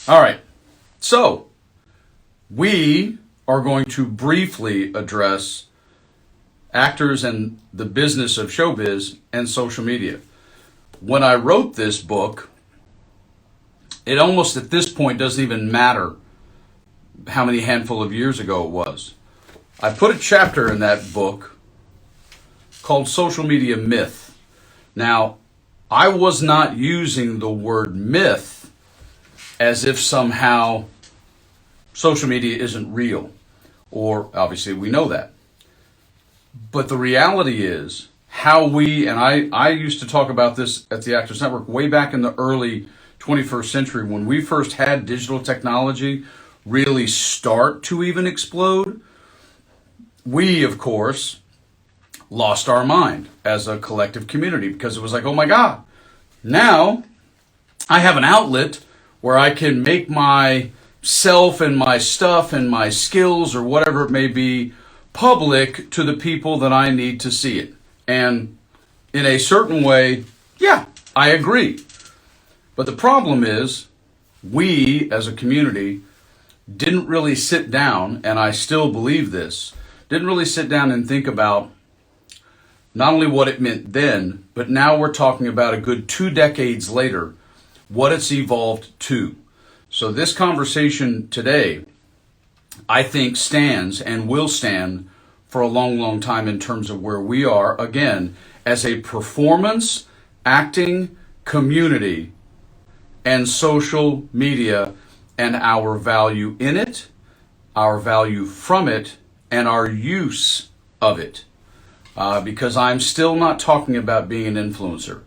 All right. So, we are going to briefly address actors and the business of showbiz and social media. When I wrote this book, it almost at this point doesn't even matter how many handful of years ago it was. I put a chapter in that book called Social Media Myth. Now, I was not using the word myth as if somehow social media isn't real, or obviously we know that. But the reality is how we, and I used to talk about this at the Actors Network way back in the early 21st century when we first had digital technology really start to even explode. We, of course, lost our mind as a collective community because it was like, oh my God, now I have an outlet where I can make myself and my stuff and my skills or whatever it may be public to the people that I need to see it. And in a certain way, yeah, I agree. But the problem is we as a community didn't really sit down, and I still believe this, didn't really sit down and think about not only what it meant then, but now we're talking about a good 2 decades later, what it's evolved to. So this conversation today, I think, stands and will stand for a long, long time in terms of where we are, again, as a performance acting community and social media and our value in it, our value from it, and our use of it. Because I'm still not talking about being an influencer.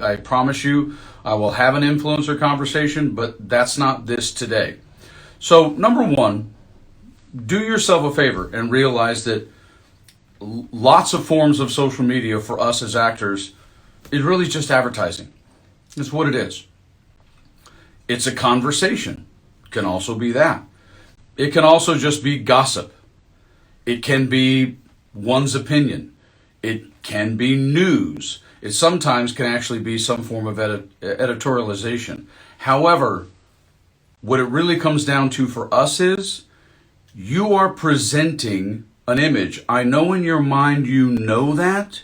I promise you I will have an influencer conversation, but that's not this today. So number one, do yourself a favor and realize that lots of forms of social media for us as actors is really just advertising. It's what it is. It's a conversation. It can also be that. It can also just be gossip. It can be one's opinion. It can be news. It sometimes can actually be some form of editorialization. However, what it really comes down to for us is you are presenting an image. I know in your mind you know that,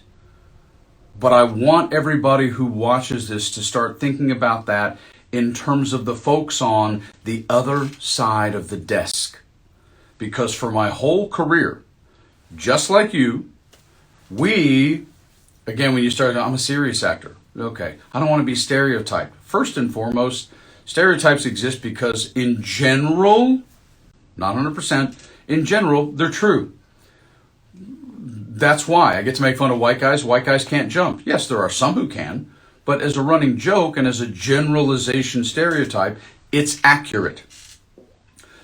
but I want everybody who watches this to start thinking about that in terms of the folks on the other side of the desk. Because for my whole career, just like you, we, again, when you started, I'm a serious actor. Okay, I don't want to be stereotyped. First and foremost, stereotypes exist because in general, not 100%, in general, they're true. That's why I get to make fun of white guys. White guys can't jump. Yes, there are some who can, but as a running joke and as a generalization stereotype, it's accurate.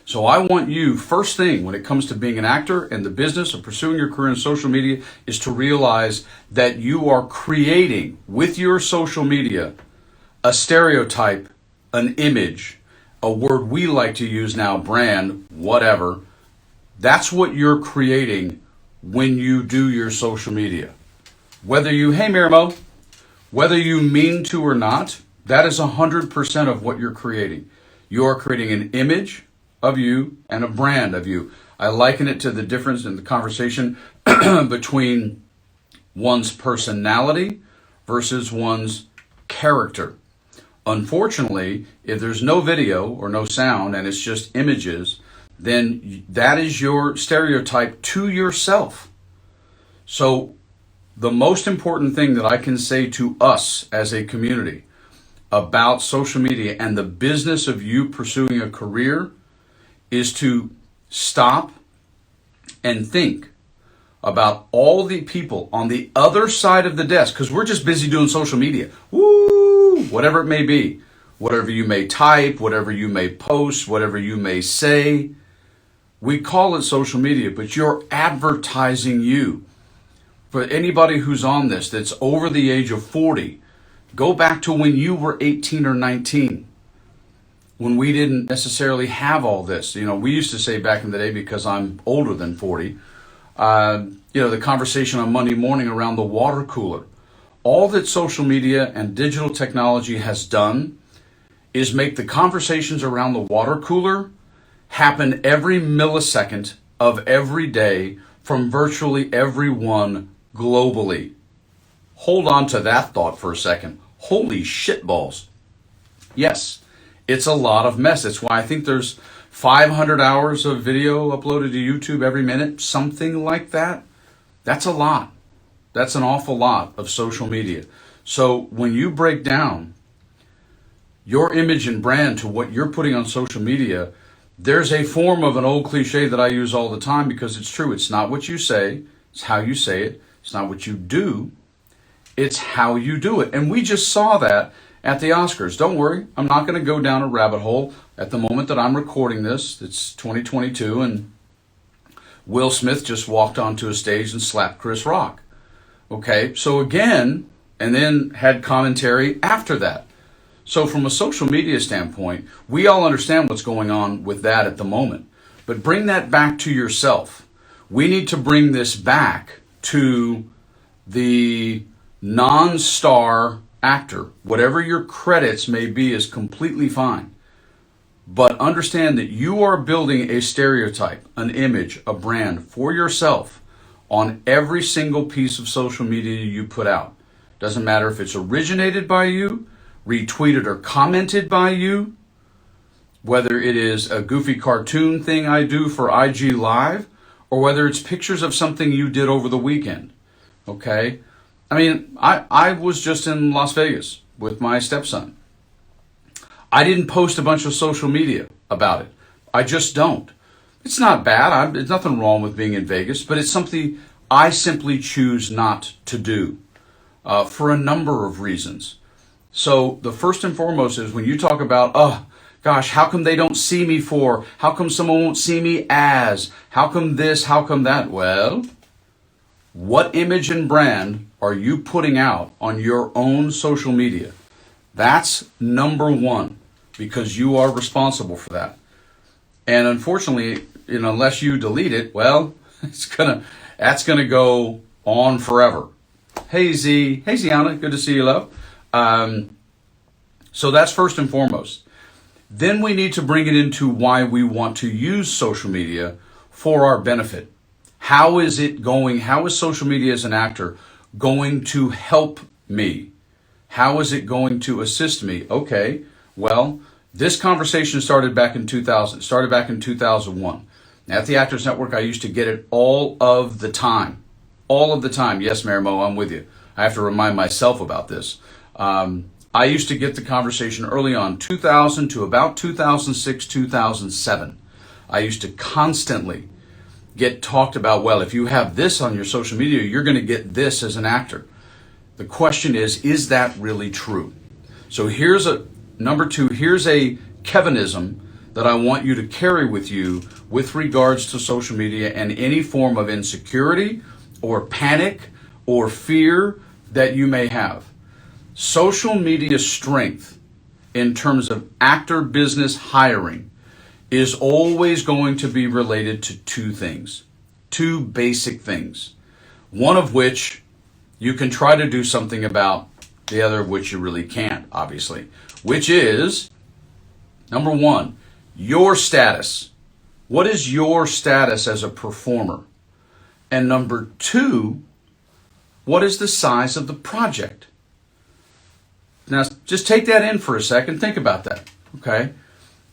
So I want you, first thing when it comes to being an actor and the business of pursuing your career in social media, is to realize that you are creating with your social media a stereotype, an image, a word we like to use now, brand, whatever. That's what you're creating when you do your social media. Whether you, hey Miramo, whether you mean to or not, that is 100% of what you're creating. You are creating an image of you and a brand of you. I liken it to the difference in the conversation between one's personality versus one's character. Unfortunately, if there's no video or no sound and it's just images, then that is your stereotype to yourself. So the most important thing that I can say to us as a community about social media and the business of you pursuing a career is to stop and think about all the people on the other side of the desk, because we're just busy doing social media. Woo! Whatever it may be. Whatever you may type, whatever you may post, whatever you may say. We call it social media, but you're advertising you. For anybody who's on this that's over the age of 40, go back to when you were 18 or 19. When we didn't necessarily have all this. You know, we used to say back in the day, because I'm older than 40, the conversation on Monday morning around the water cooler. All that social media and digital technology has done is make the conversations around the water cooler happen every millisecond of every day from virtually everyone globally. Hold on to that thought for a second. Holy shitballs. Yes, it's a lot of mess. That's why I think there's 500 hours of video uploaded to YouTube every minute, something like that. That's a lot. That's an awful lot of social media. So when you break down your image and brand to what you're putting on social media, there's a form of an old cliche that I use all the time because it's true. It's not what you say, it's how you say it. It's not what you do, it's how you do it. And we just saw that at the Oscars. Don't worry, I'm not going to go down a rabbit hole. At the moment that I'm recording this, it's 2022, and Will Smith just walked onto a stage and slapped Chris Rock. Okay, so again, and then had commentary after that. So from a social media standpoint, we all understand what's going on with that at the moment. But bring that back to yourself. We need to bring this back to the non-star actor. Whatever your credits may be is completely fine. But understand that you are building a stereotype, an image, a brand for yourself on every single piece of social media you put out. Doesn't matter if it's originated by you, retweeted or commented by you, whether it is a goofy cartoon thing I do for IG Live, or whether it's pictures of something you did over the weekend. Okay? I mean, I was just in Las Vegas with my stepson. I didn't post a bunch of social media about it. I just don't. It's not bad. There's nothing wrong with being in Vegas, but it's something I simply choose not to do for a number of reasons. So the first and foremost is when you talk about, oh, gosh, how come they don't see me for? How come someone won't see me as? How come this? How come that? Well, what image and brand are you putting out on your own social media? That's number one, because you are responsible for that. And unfortunately, unless you delete it, well, that's gonna go on forever. Hey Ziana, good to see you, love. So that's first and foremost. Then we need to bring it into why we want to use social media for our benefit. How is it going? How is social media as an actor going to help me? How is it going to assist me? Okay, well, this conversation started back in 2000. It started back in 2001. At the Actors Network, I used to get it all of the time. All of the time. Yes, Marimo, I'm with you. I have to remind myself about this. I used to get the conversation early on, 2000 to about 2006, 2007. I used to constantly get talked about, well, if you have this on your social media, you're going to get this as an actor. The question is that really true? So here's number two, here's a Kevinism that I want you to carry with you with regards to social media and any form of insecurity or panic or fear that you may have. Social media strength in terms of actor business hiring is always going to be related to two things, two basic things, one of which you can try to do something about, the other of which you really can't, obviously, which is, number one, your status. What is your status as a performer? And number two, what is the size of the project? Now, just take that in for a second. Think about that, okay?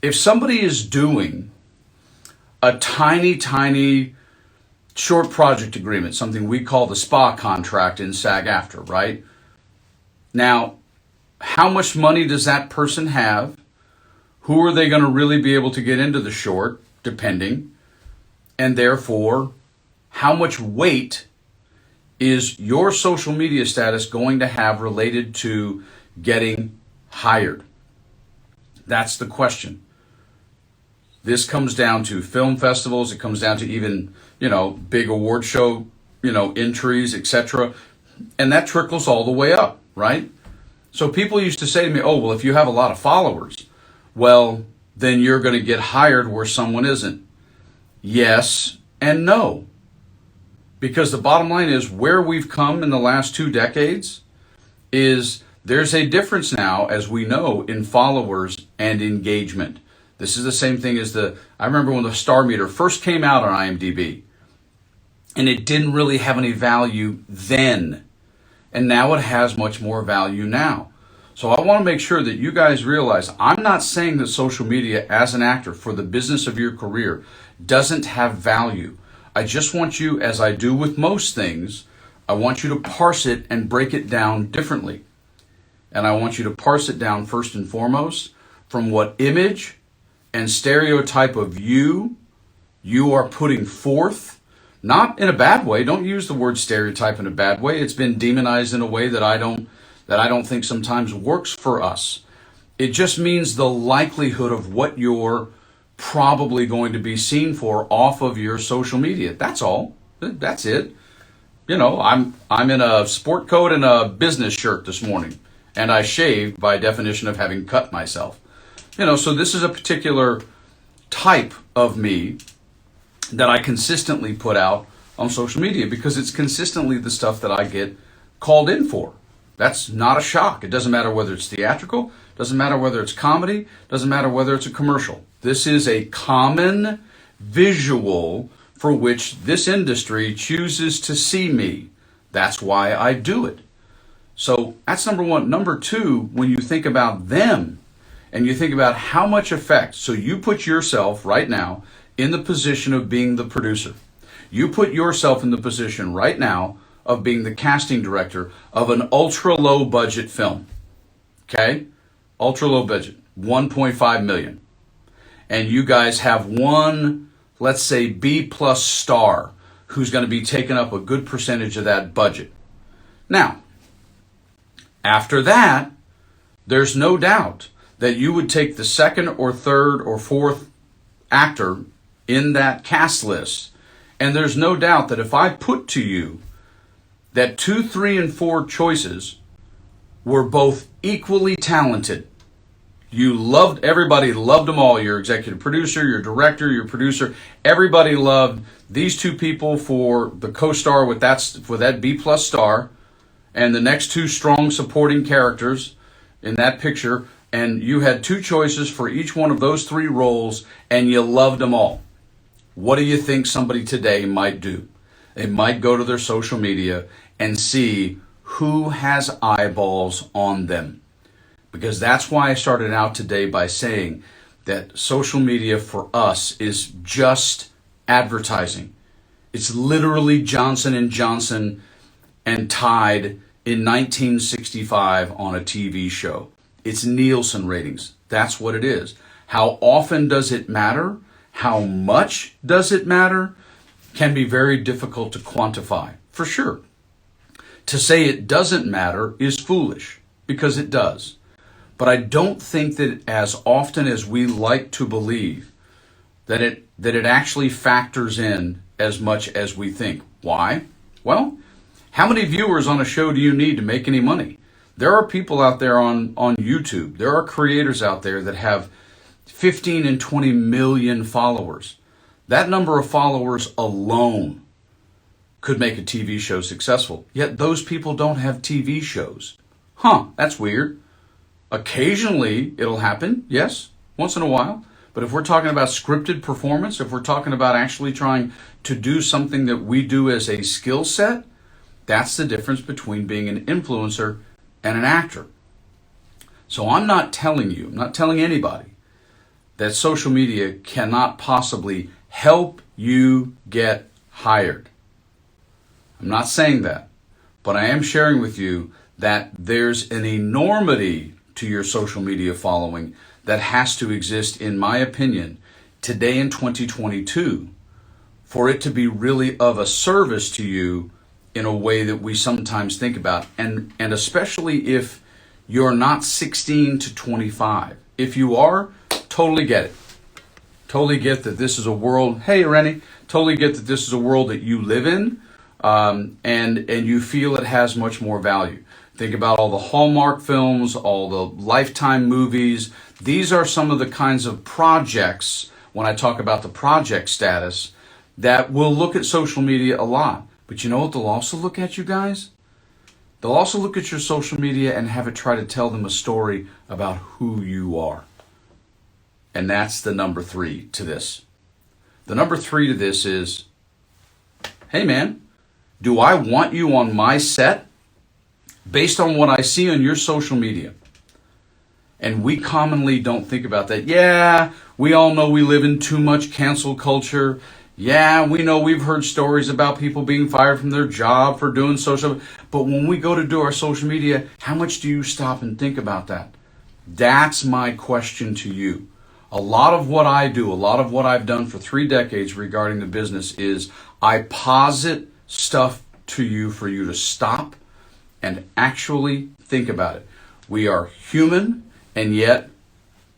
If somebody is doing a tiny short project agreement, something we call the SPA contract in SAG-AFTRA, right? Now, how much money does that person have? Who are they going to really be able to get into the short, depending? And therefore, how much weight is your social media status going to have related to getting hired? That's the question. This comes down to film festivals. It comes down to even, big award show, entries, etc. And that trickles all the way up, right? So people used to say to me, oh, well, if you have a lot of followers, well, then you're going to get hired where someone isn't. Yes and no. Because the bottom line is where we've come in the last 2 decades is There's a difference now, as we know, in followers and engagement. This is the same thing as I remember when the star meter first came out on IMDb, and it didn't really have any value then. And now it has much more value now. So I want to make sure that you guys realize I'm not saying that social media as an actor for the business of your career doesn't have value. I just want you, as I do with most things, I want you to parse it and break it down differently. And I want you to parse it down first and foremost from what image and stereotype of you are putting forth. Not in a bad way. Don't use the word stereotype in a bad way. It's been demonized in a way that I don't think sometimes works for us. It just means the likelihood of what you're probably going to be seen for off of your social media. That's all. That's it. You know, I'm in a sport coat and a business shirt this morning, and I shaved by definition of having cut myself. You know, so this is a particular type of me that I consistently put out on social media because it's consistently the stuff that I get called in for. That's not a shock. It doesn't matter whether it's theatrical, doesn't matter whether it's comedy, doesn't matter whether it's a commercial. This is a common visual for which this industry chooses to see me. That's why I do it. So that's number one. Number two, when you think about them and you think about how much effect, so you put yourself right now in the position of being the producer. You put yourself in the position right now of being the casting director of an ultra low budget film. Okay? Ultra low budget, 1.5 million. And you guys have one, let's say B plus star who's going to be taking up a good percentage of that budget. Now, after that, there's no doubt that you would take the second or third or fourth actor in that cast list. And there's no doubt that if I put to you that 2, 3, and 4 choices were both equally talented, everybody loved them all. Your executive producer, your director, your producer, everybody loved these two people for the co-star with that B plus star, and the next two strong supporting characters in that picture, and you had 2 choices for each one of those 3 roles, and you loved them all. What do you think somebody today might do? They might go to their social media and see who has eyeballs on them. Because that's why I started out today by saying that social media for us is just advertising. It's literally Johnson & Johnson and Tide in 1965 on a TV show. It's Nielsen ratings. That's what it is. How often does it matter? How much does it matter? Can be very difficult to quantify, for sure. To say it doesn't matter is foolish, because it does. But I don't think that as often as we like to believe that it actually factors in as much as we think. Why? Well, how many viewers on a show do you need to make any money? There are people out there on YouTube. There are creators out there that have 15 and 20 million followers. That number of followers alone could make a TV show successful. Yet those people don't have TV shows. That's weird. Occasionally it'll happen, yes, once in a while. But if we're talking about scripted performance, if we're talking about actually trying to do something that we do as a skill set, that's the difference between being an influencer and an actor. So I'm not telling anybody that social media cannot possibly help you get hired. I'm not saying that, but I am sharing with you that there's an enormity to your social media following that has to exist, in my opinion, today in 2022 for it to be really of a service to you in a way that we sometimes think about, and especially if you're not 16 to 25. If you are, totally get it. Totally get that this is a world, hey Rennie, totally get that this is a world that you live in, and you feel it has much more value. Think about all the Hallmark films, all the Lifetime movies. These are some of the kinds of projects, when I talk about the project status, that will look at social media a lot. But you know what they'll also look at, you guys? They'll also look at your social media and have it try to tell them a story about who you are. And that's the number 3 to this. The number 3 to this is, hey man, do I want you on my set based on what I see on your social media? And we commonly don't think about that. Yeah, we all know we live in too much cancel culture. Yeah, we know we've heard stories about people being fired from their job for doing social. But when we go to do our social media, how much do you stop and think about that? That's my question to you. A lot of what I do, a lot of what I've done for 3 decades regarding the business is I posit stuff to you for you to stop and actually think about it. We are human, and yet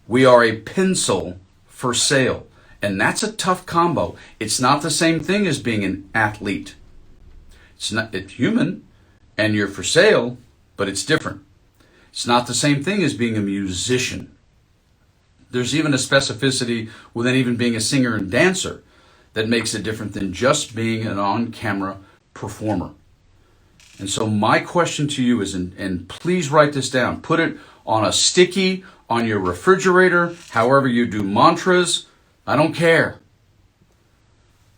we are a pencil for sale. And that's a tough combo. It's not the same thing as being an athlete. It's human and you're for sale, but it's different. It's not the same thing as being a musician. There's even a specificity within even being a singer and dancer that makes it different than just being an on-camera performer. And so my question to you is, and please write this down, put it on a sticky, on your refrigerator, however you do mantras, I don't care.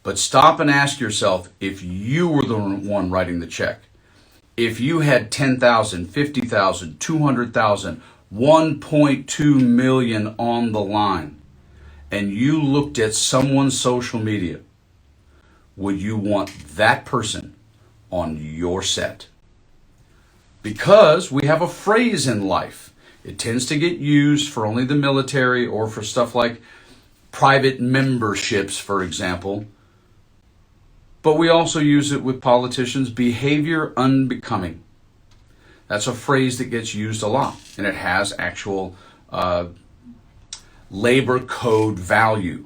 But stop and ask yourself, if you were the one writing the check, if you had 10,000, 50,000, 200,000, 1.2 million on the line, and you looked at someone's social media, would you want that person on your set? Because we have a phrase in life. It tends to get used for only the military or for stuff like private memberships, for example. But we also use it with politicians, behavior unbecoming. That's a phrase that gets used a lot, and it has actual labor code value.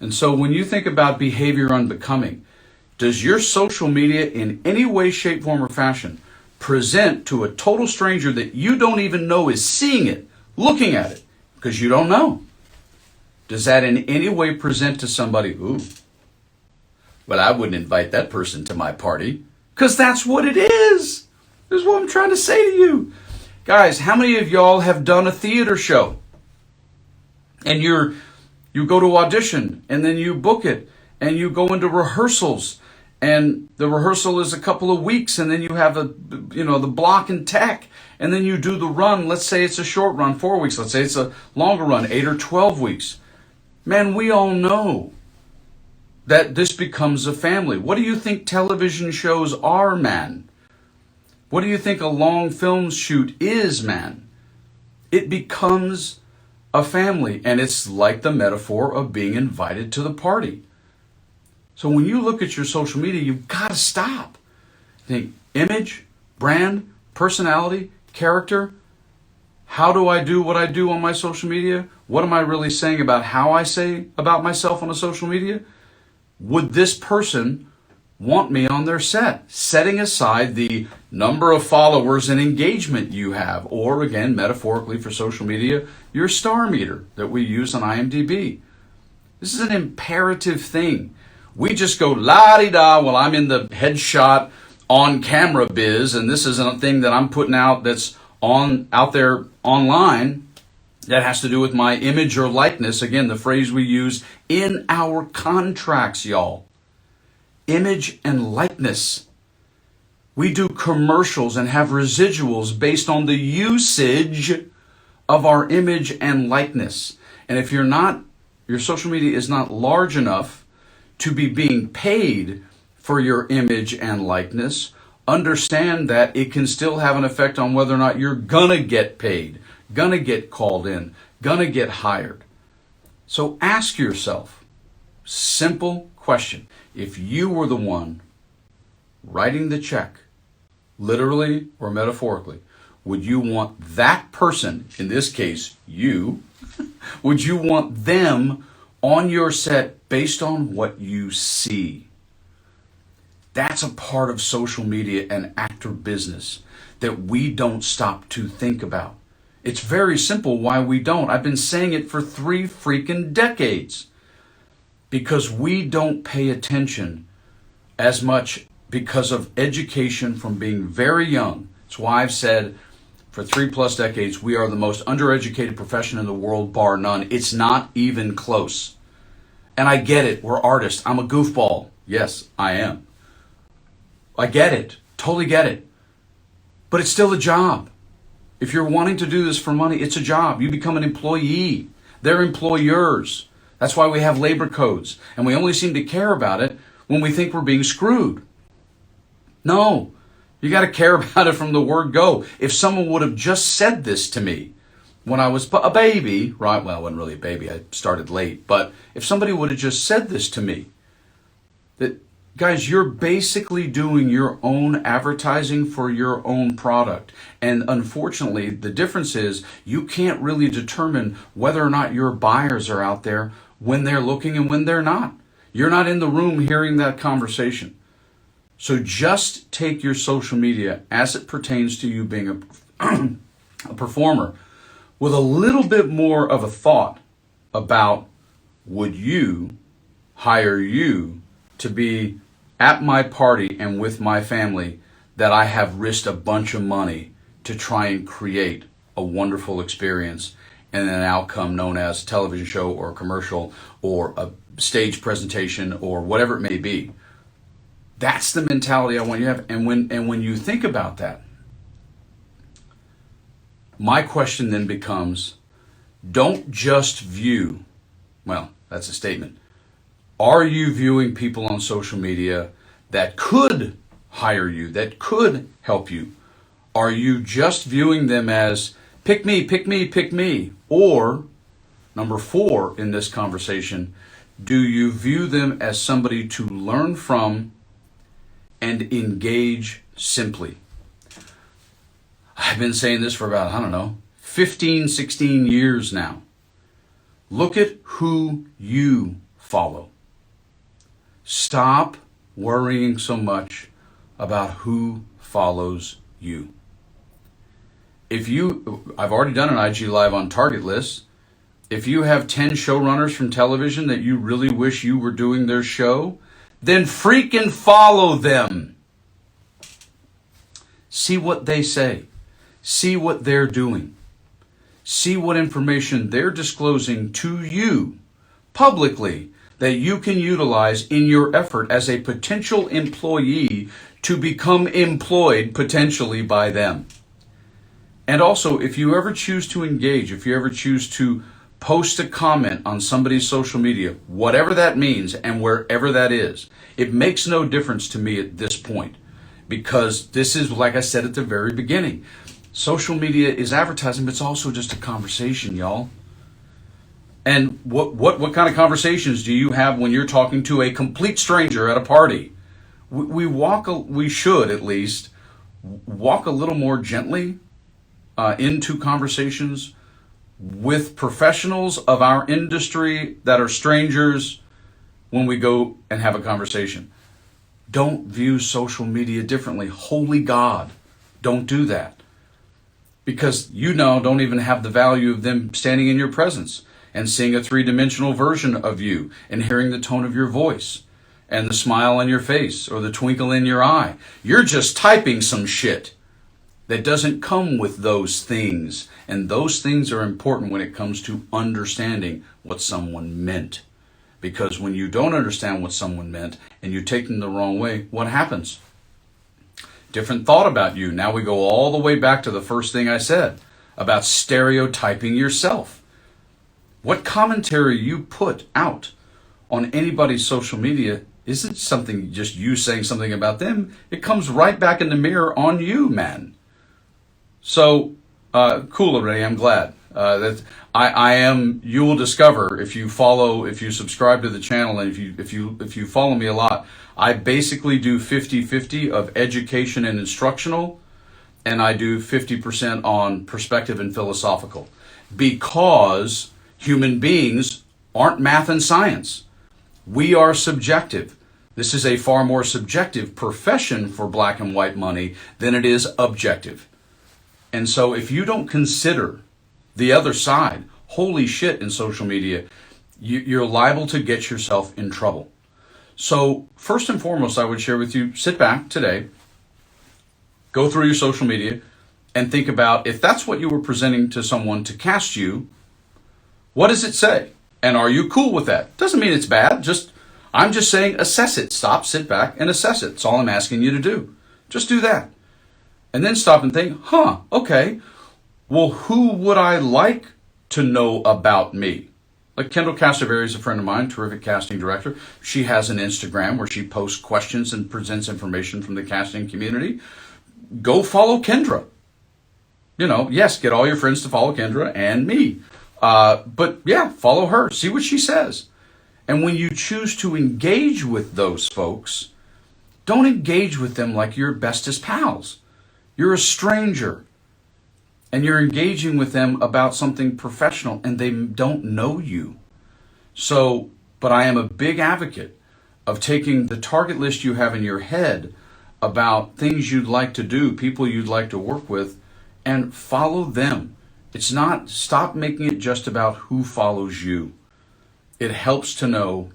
And so when you think about behavior unbecoming, does your social media in any way, shape, form, or fashion present to a total stranger that you don't even know is seeing it, looking at it, because you don't know? Does that in any way present to somebody, ooh, well, I wouldn't invite that person to my party, because that's what it is. This is what I'm trying to say to you. Guys, how many of y'all have done a theater show? And you go to audition, and then you book it, and you go into rehearsals, and the rehearsal is a couple of weeks, and then you have the block and tack, and then you do the run. Let's say it's a short run, 4 weeks. Let's say it's a longer run, 8 or 12 weeks. Man, we all know that this becomes a family. What do you think television shows are, man? What do you think a long film shoot is, man? It becomes a family, and it's like the metaphor of being invited to the party. So when you look at your social media, you've got to stop. Think image, brand, personality, character. How do I do what I do on my social media? What am I really saying about how I say about myself on a social media? Would this person want me on their set? Setting aside the number of followers and engagement you have, or again, metaphorically for social media, your star meter that we use on IMDb. This is an imperative thing. We just go la-di-da, well, I'm in the headshot on camera biz, and this is a thing that I'm putting out that's out there online that has to do with my image or likeness. Again, the phrase we use in our contracts, y'all. Image and likeness. We do commercials and have residuals based on the usage of our image and likeness. And if your social media is not large enough to be being paid for your image and likeness, understand that it can still have an effect on whether or not you're gonna get paid, gonna get called in, gonna get hired. So ask yourself, simple question. If you were the one writing the check, literally or metaphorically, would you want that person, in this case, you, would you want them on your set based on what you see? That's a part of social media and actor business that we don't stop to think about. It's very simple why we don't. I've been saying it for 3 freaking decades. Because we don't pay attention as much because of education from being very young. That's why I've said for 3+ decades, we are the most undereducated profession in the world, bar none. It's not even close. And I get it. We're artists. I'm a goofball. Yes, I am. I get it. Totally get it. But it's still a job. If you're wanting to do this for money, it's a job. You become an employee. They're employers. That's why we have labor codes. And we only seem to care about it when we think we're being screwed. No, you got to care about it from the word go. If someone would have just said this to me when I was a baby, right? Well, I wasn't really a baby. I started late. But if somebody would have just said this to me, that, guys, you're basically doing your own advertising for your own product. And unfortunately, the difference is you can't really determine whether or not your buyers are out there when they're looking and when they're not. You're not in the room hearing that conversation. So just take your social media as it pertains to you being a performer with a little bit more of a thought about, would you hire you to be at my party and with my family that I have risked a bunch of money to try and create a wonderful experience and an outcome known as a television show or a commercial or a stage presentation or whatever it may be. That's the mentality I want you to have. And when you think about that, my question then becomes, don't just view, well, that's a statement. Are you viewing people on social media that could hire you, that could help you? Are you just viewing them as pick me, pick me, pick me? Or, number 4 in this conversation, do you view them as somebody to learn from and engage simply? I've been saying this for about, 15, 16 years now. Look at who you follow. Stop worrying so much about who follows you. I've already done an IG Live on Target List. If you have 10 showrunners from television that you really wish you were doing their show, then freaking follow them. See what they say. See what they're doing. See what information they're disclosing to you publicly that you can utilize in your effort as a potential employee to become employed potentially by them. And also, if you ever choose to engage, if you ever choose to post a comment on somebody's social media, whatever that means and wherever that is, it makes no difference to me at this point, because this is, like I said at the very beginning, social media is advertising, but it's also just a conversation, y'all. And what kind of conversations do you have when you're talking to a complete stranger at a party? We should at least walk a little more gently into conversations with professionals of our industry that are strangers when we go and have a conversation. Don't view social media differently. Holy God, don't do that. Because don't even have the value of them standing in your presence and seeing a 3-dimensional version of you and hearing the tone of your voice and the smile on your face or the twinkle in your eye. You're just typing some shit that doesn't come with those things. And those things are important when it comes to understanding what someone meant. Because when you don't understand what someone meant and you take them the wrong way, what happens? Different thought about you. Now we go all the way back to the first thing I said about stereotyping yourself. What commentary you put out on anybody's social media isn't something just you saying something about them. It comes right back in the mirror on you, man. So, cool already. I'm glad that I am. You will discover if you subscribe to the channel, and if you follow me a lot, I basically do 50-50 of education and instructional, and I do 50% on perspective and philosophical, because human beings aren't math and science. We are subjective. This is a far more subjective profession for black and white money than it is objective. And so if you don't consider the other side, holy shit, in social media, you're liable to get yourself in trouble. So first and foremost, I would share with you, sit back today, go through your social media, and think about if that's what you were presenting to someone to cast you, what does it say? And are you cool with that? Doesn't mean it's bad. I'm just saying assess it. Stop, sit back, and assess it. That's all I'm asking you to do. Just do that. And then stop and think, okay, well, who would I like to know about me? Like Kendall Castaveri is a friend of mine, terrific casting director. She has an Instagram where she posts questions and presents information from the casting community. Go follow Kendra. Yes, get all your friends to follow Kendra and me. But yeah, follow her. See what she says. And when you choose to engage with those folks, don't engage with them like you're bestest pals. You're a stranger. And you're engaging with them about something professional and they don't know you. So, but I am a big advocate of taking the target list you have in your head about things you'd like to do, people you'd like to work with, and follow them. Stop making it just about who follows you. It helps to know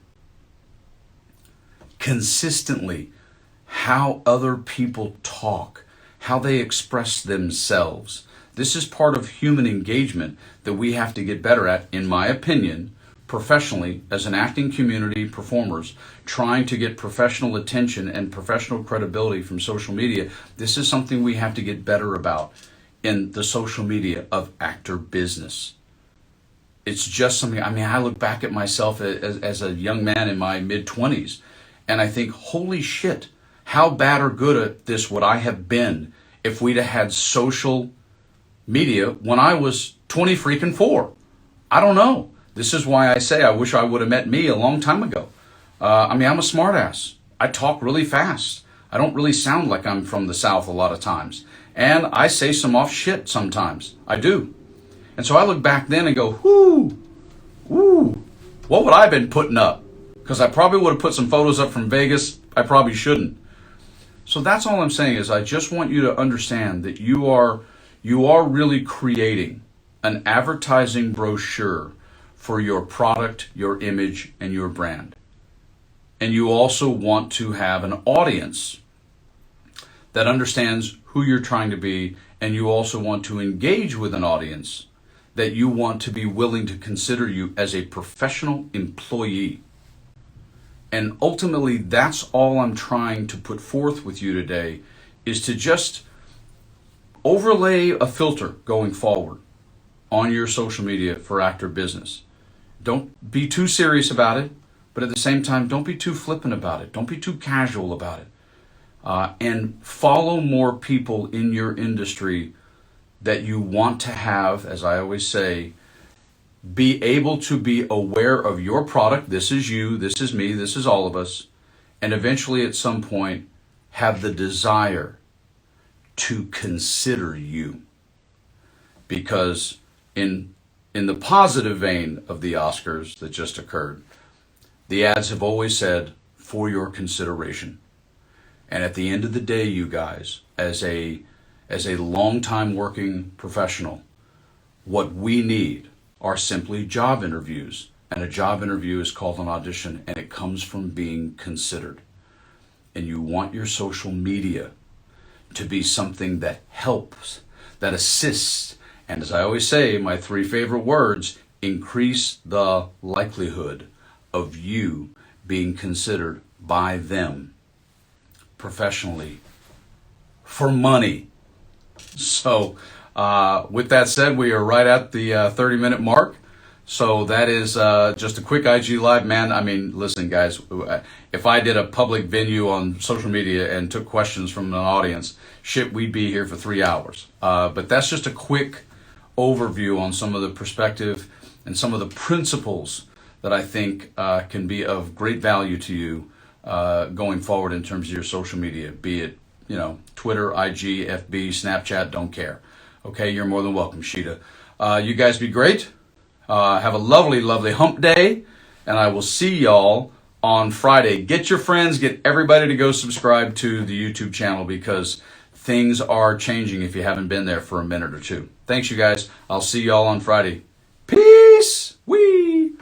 consistently how other people talk, how they express themselves. This is part of human engagement that we have to get better at, in my opinion, professionally, as an acting community performers, trying to get professional attention and professional credibility from social media. This is something we have to get better about in the social media of actor business. It's just something, I look back at myself as a young man in my mid-20s, and I think, holy shit, how bad or good at this would I have been if we'd have had social media when I was 20 freaking 4. I don't know. This is why I say I wish I would have met me a long time ago. I'm a smartass. I talk really fast. I don't really sound like I'm from the South a lot of times. And I say some off shit sometimes. I do. And so I look back then and go, what would I have been putting up? Because I probably would have put some photos up from Vegas. I probably shouldn't. So that's all I'm saying is I just want you to understand that you are really creating an advertising brochure for your product, your image, and your brand. And you also want to have an audience that understands who you're trying to be, and you also want to engage with an audience that you want to be willing to consider you as a professional employee. And ultimately, that's all I'm trying to put forth with you today, is to just overlay a filter going forward on your social media for actor business. Don't be too serious about it, but at the same time, don't be too flippant about it. Don't be too casual about it. And follow more people in your industry that you want to have, as I always say, be able to be aware of your product. This is you, this is me, this is all of us. And eventually at some point have the desire to consider you. Because in the positive vein of the Oscars that just occurred, the ads have always said, for your consideration. And at the end of the day, you guys, as a long-time working professional, what we need are simply job interviews. And a job interview is called an audition, and it comes from being considered. And you want your social media to be something that helps, that assists, and as I always say, my 3 favorite words, increase the likelihood of you being considered by them professionally for money. So with that said, we are right at the 30-minute mark. So that is just a quick IG Live. Man, listen, guys, if I did a public venue on social media and took questions from an audience, we'd be here for 3 hours. But that's just a quick overview on some of the perspective and some of the principles that I think can be of great value to you going forward in terms of your social media, be it Twitter, IG, FB, Snapchat, don't care. Okay, you're more than welcome, Sheeta. You guys be great. Have a lovely, lovely hump day, and I will see y'all on Friday. Get your friends, get everybody to go subscribe to the YouTube channel because things are changing if you haven't been there for a minute or two. Thanks, you guys. I'll see y'all on Friday. Peace. Wee.